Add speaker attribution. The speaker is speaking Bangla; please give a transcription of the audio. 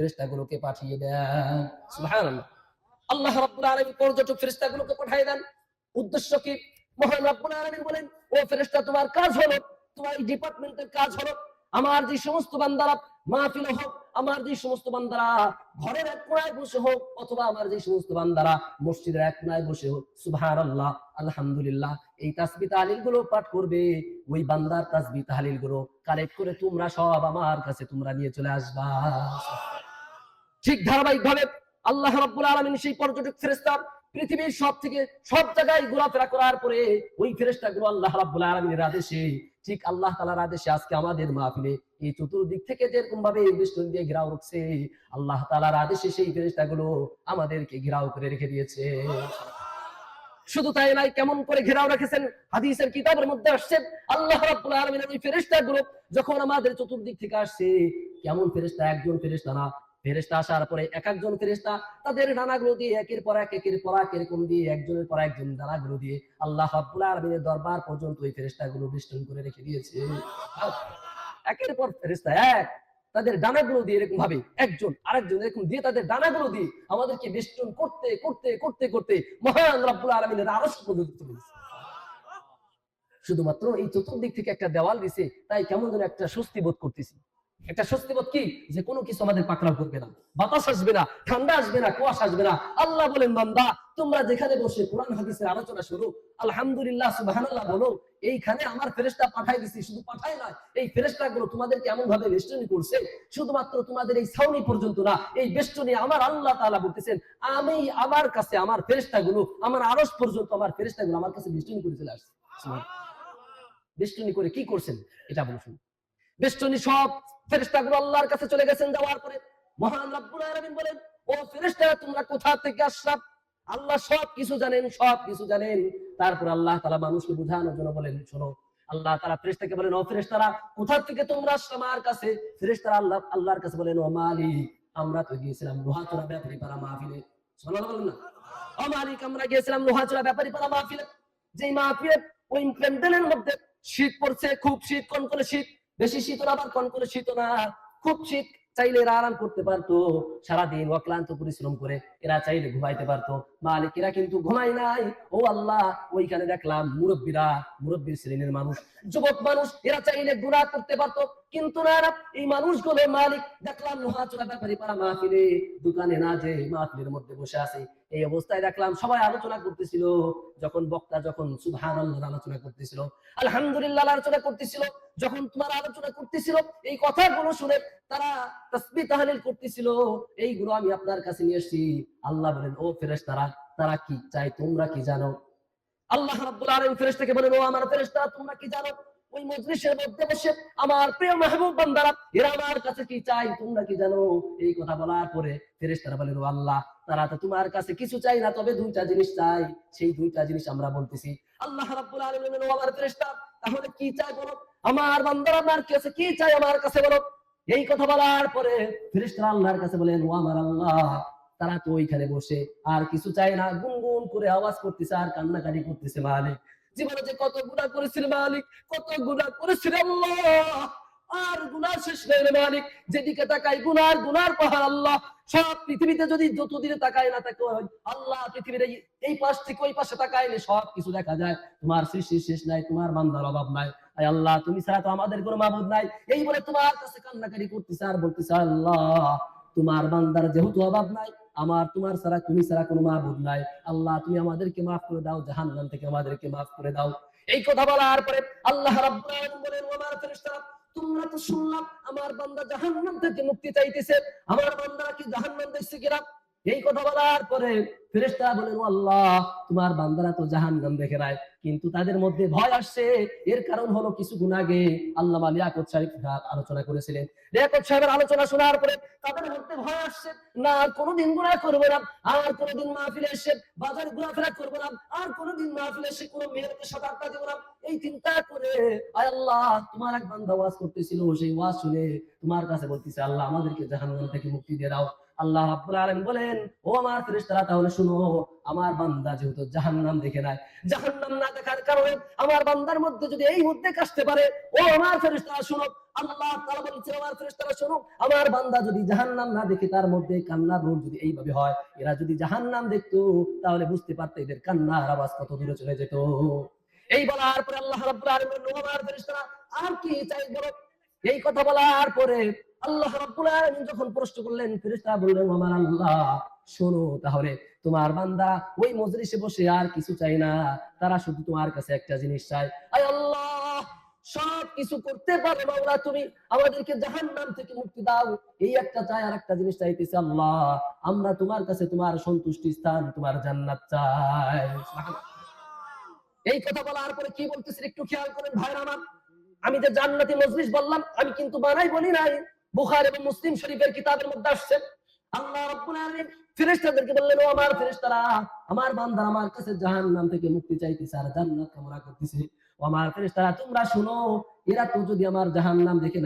Speaker 1: ফেরেশতাগুলোকে পাঠিয়ে দেন। সুবহানাল্লাহ। আল্লাহ রাব্বুল আলামিন পর্যটক ফেরেশতাগুলোকে পাঠিয়ে দেন। উদ্দেশ্য কি? মহান রাব্বুল আলামিন বলেন, ও ফেরেশতা, তোমার কাজ হলো, তোমার এই ডিপার্টমেন্টের কাজ হলো, আমার যে সমস্ত বান্দারা মাহফিলে হোক, আমার যে সমস্ত বান্দারা ঘরের এক কোণায় বসে হোক, অথবা আমার যে সমস্ত বান্দারা মসজিদের এক কোণায় বসে হোক, সুবহানাল্লাহ, আলহামদুলিল্লাহ, এই তাসবিহ তাহলিল গুলো পাঠ করবে। ওই বান্দার তাসবিহ তাহলিল গুলো কালেক্ট করে তোমরা সব আমার কাছে তোমরা নিয়ে চলে আসবা। ঠিক ধারাবাহিকভাবে আল্লাহ রাব্বুল আলামিন সেই পর্যটক ফেরেশতা পৃথিবীর সব জায়গায় ঘোরাফেরা করার পরে ওই ফেরেশতাগুলো আল্লাহ রাব্বুল আলামিনের আদেশে, ঠিক আল্লাহ তাআলার আদেশে আজকে আমাদের মাহফিলে এই চতুর্দিক থেকে যেরকম ভাবে বেষ্টন দিয়ে ঘেরাও রাখছে, আল্লাহ তাআলার আদেশে সেই ফেরেশতাগুলো আমাদেরকে ঘেরাও করে রেখে দিয়েছে। শুধু তাই নয়, কেমন করে ঘেরাও রেখেছেন হাদিসের কিতাবের মধ্যে আসছে, আল্লাহ রাব্বুল আলামিনের ওই ফেরেশতাগুলো যখন আমাদের চতুর্দিক থেকে আসছে, কেমন ফেরেশতা, একজন ফেরেশতা না, ফেরেশতা আসার পরে এক একজন ফেরেশতা তাদের ডানাগুলো দিয়ে একের পর এক এরকম দিয়ে একজনের পর একজন ডানাগুলো দিয়ে আল্লাহ রাব্বুল আলামিনের দরবার পর্যন্ত ওই ফেরেশতাগুলো বেষ্টন করে রেখে দিয়েছে। একের পর ফেরেশতা এক তাদের ডানাগুলো দিয়ে এরকম ভাবে একজন আরেকজন এরকম দিয়ে তাদের ডানাগুলো দিয়ে আমাদেরকে বেষ্টন করতে করতে করতে করতে মহান রাব্বুল আলামিনের আরশ পর্যন্ত চলে গেছে। শুধুমাত্র এই চতুর্দিক থেকে একটা দেওয়াল দিছে, তাই কেমন যেন একটা স্বস্তি বোধ করতেছি। একটা স্বস্তি বোধ কি, যে কোনো কিছু আমাদের পাকড়াও করবে না, বাতাস আসবে না, ঠান্ডা আসবে না, কুয়াশা আসবে না। আল্লাহ বলেন, বান্দা তোমরা যেখানে বসে কোরআন হাদিসের আলোচনা শুরু, আলহামদুলিল্লাহ সুবহানাল্লাহ বলো, এইখানে আমার ফেরেশতা পাঠাই দিছি। শুধু পাঠাই নয়, এই ফেরেশতাগুলো তোমাদেরকে এমন ভাবে বেষ্টনী করছে, শুধুমাত্র তোমাদের এই ছাউনি পর্যন্ত না, এই বেষ্টনী আমার আল্লাহ তাআলা বলতেছেন, আমি আমার কাছে আমার ফেরেশতাগুলো, আমার আরশ পর্যন্ত আমার ফেরেশতাগুলো আমার কাছে বেষ্টনী করে চলে আসছে। বেষ্টনী করে কি করছেন এটা বলুন। বেষ্টনী সব ফেরেশতাগুলো আল্লাহর কাছে চলে গেছেন। যাওয়ার পরে মহান রাব্বুল আলামিন বলেন, ও ফেরেশতারা তোমরা কোথা থেকে আসলা? আল্লাহ সব কিছু জানেন, সব কিছু জানেন। তারপর আল্লাহ তাআলা মানুষকে বোঝানোর জন্য বলেন, শোনো, আল্লাহ তাআলা ফেরেশতাকে বলেন, ও ফেরেশতারা কোথা থেকে তোমরা আসলা আমার কাছে? ফেরেশতারা আল্লাহর কাছে বলেন, ও মালিক, আমরা তো গিয়েছিলাম লোহাচড়া ব্যাপারী পাড়া মাহফিলে। সুবহানাল্লাহ বলেন না? ও মালিক, আমরা গিয়েছিলাম লোহাচড়া ব্যাপারী পাড়া মাহফিলে। যেই মাহফিলে ওই প্যান্ডেলের মধ্যে শীত পড়ছে, খুব শীত, কনকনে শীত, বেশি শীত না আবার কনকনে শীত না, খুব শীত। চাইলে এরা আরাম করতে পারতো, সারাদিন অক্লান্ত পরিশ্রম করে এরা চাইলে ঘুমাইতে পারতো। মালিক এরা কিন্তু ঘুমাই নাই। ও আল্লাহ, ওইখানে দেখলাম মুরব্বীর শ্রেণীর মানুষ, যুবক মানুষ, এরা চাইলে গুনাহ করতে পারতো, কিন্তু না, এই মানুষগুলো মালিক দেখলাম লোহাচড়া ব্যাপারী পাড়া মাহফিলে দোকানে না যে মাহফিলের মধ্যে বসে আছে। এই অবস্থায় দেখলাম সবাই আলোচনা করতেছিল। যখন বক্তা যখন সুবহানাল্লাহ আলোচনা করতেছিল, আলহামদুলিল্লাহ আলোচনা করতেছিল, যখন তোমার আলোচনা করতেছিল, এই কথাগুলো শুনে তারা তাসবিহ তাহলিল করতেছিল। এইগুলো আমি আপনার কাছে নিয়ে এসেছি। আল্লাহ বলেন, ও ফেরেশতারা, তারা কি চায় তোমরা কি জানো? আল্লাহ রাব্বুল আলামিন ফেরেশতাকে বলেন, ও আমার ফেরেশতা, তোমরা কি জানো? ওই মজলিসের মধ্যে বসে আমার প্রিয় মাহবুব বান্দারা এরা আমার কাছে কি চাই তোমরা কি জানো? এই কথা বলার পরে ফেরেশতারা বলেন, ও আল্লাহ, তারা তো তোমার কাছে কিছু চাই না, তবে দুইটা জিনিস চাই। সেই দুইটা জিনিস আমরা বলতেছি। আল্লাহ রাব্বুল আলামিন বলেন, ও আমার ফেরেশতা, তাহলে কি চাই বলো? আমার বান্দারা আমার কাছে কি চাই আমার কাছে বলো। এই কথা বলার পরে ফেরেশতারা আল্লাহর কাছে বলেন, ও আমার আল্লাহ, তারা তো ওইখানে বসে আর কিছু চায় না, গুনগুন করে আওয়াজ করতেছে আর কান্নাকাটি করতেছে। মালিক, জীবনে যে কত গুনাহ করেছিল মালিক, কত গুনাহ করেছিল আল্লাহ, আর গুনাহ শেষ নেই রে মালিক। যেদিকে তাকাই গুনার পাহাড় আল্লাহ। সব পৃথিবীতে যদি যতদিনে তাকায় না তাকে আল্লাহ, পৃথিবীর এই পাশ থেকে ওই পাশে তাকাইলে সব কিছু দেখা যায়। তোমার সৃষ্টির শেষ নাই, তোমার বান্দার অভাব নাই। আয় আল্লাহ, তুমি ছাড়া তো আমাদের কোনো মাবুদ নাই। এই বলে তোমার কাছে কান্নাকাটি করতেছে আর বলতেছে, আল্লাহ, তোমার বান্দার যেহেতু অভাব নাই, আমার তোমার ছাড়া তুমি ছাড়া কোনো মাবুদ নাই, আল্লাহ তুমি আমাদেরকে মাফ করে দাও, জাহান্নাম থেকে আমাদেরকে মাফ করে দাও। এই কথা বলার পরে আল্লাহ রাব্বুল আলামিন বলেন, ও আমার ফেরেশতারা, তোমরা তো শুনলাম আমার বান্দা জাহান্নাম থেকে মুক্তি চাইতেছে, আমার বান্দারা কি জাহান্নাম দেখছে কিনা? এই কথা বলার পরে ফেরেশতারা বলেন, ও আল্লাহ, তোমার বান্দারা তো জাহান্নাম দেখে নাই, কিন্তু তাদের মধ্যে ভয় আসছে। এর কারণ হলো কিছুদিন আগে আল্লামা লিয়াকত সাহেব আলোচনা করেছিলেন। লিয়াকত সাহেবের আলোচনা শোনার পরে তাদের মধ্যে ভয় আসছে, না আর কোনোদিন গুনাহ করবে না, আর কোনোদিন মাহফিলে এসে বাজারে ঘোরাফেরা করবে না, আর কোনোদিন মাহফিলে এসে কোনো মেয়েকে সতর্কতা দেব না। এই চিন্তা করে আয় আল্লাহ, তোমার এক বান্দা ওয়াজ করতেছিল, সেই ওয়াজ শুনে তোমার কাছে বলতেছে, আল্লাহ আমাদেরকে জাহান্নাম থেকে মুক্তি দিয়ে দাও। আল্লাহ রাব্বুল আলামিন বলেন, ও আমার ফেরেশতারা তাহলে শুনো, আমার বান্দা যেহেতু জাহান্নাম দেখে নাই, জাহান্নাম না দেখার কারণে আমার বান্দার মধ্যে যদি এই উদ্বেগ আসতে পারে, ও আমার ফেরেশতারা শুনো, আল্লাহ তাআলা বলছেন আমার ফেরেশতারা শুনো, আমার বান্দা যদি জাহান্নাম না দেখে তার মধ্যে কান্নার রোল যদি এইভাবে হয়, এরা যদি জাহান্নাম দেখতো তাহলে বুঝতে পারতো এদের কান্নার আওয়াজ কত দূরে চলে যেত। এই বলার পরে আল্লাহ রাব্বুল আলামিন বললেন, ও আমার ফেরেশতারা আর কি চাই বলো। এই কথা বলার পরে আল্লাহ রাব্বুল আলামিন যখন প্রশ্ন করলেন, ফেরেশতারা বললেন, ও আমার আল্লাহ শোনো, তাহলে তোমার বান্দা ওই মজলিসে বসে আর কিছু চাই না, তারা শুধু তোমার কাছে একটা জিনিস চায়, আয় আল্লাহ সব কিছু করতে পারো মাওলা, তুমি আমাদেরকে জাহান্নাম থেকে মুক্তি দাও, এই একটা চাই। আর একটা জিনিস চাইতেছে, আল্লাহ আমরা তোমার কাছে তোমার সন্তুষ্টি স্থান, তোমার জান্নাত চাই। এই কথা বলার পরে কি বলতেছেন একটু খেয়াল করেন ভাইরা আমার। আমি যে জান্নাতি মজলিস বললাম, আমি কিন্তু বানাই বলি নাই, বুখারী এবং মুসলিম শরীফের কিতাবের মধ্যে আসছে। আল্লাহ রাব্বুল আলামিন ফেরেশতাদেরকে বললেন, ও আমার ফেরেশতারা, আমার বান্দা আমার কাছে জাহান্নাম থেকে মুক্তি চাইতেছে আর জান্নাত কামনা করতেছে। ও আমার ফেরেশতারা তোমরা শুনো, এরা তো যদি আমার জাহান্নাম দেখে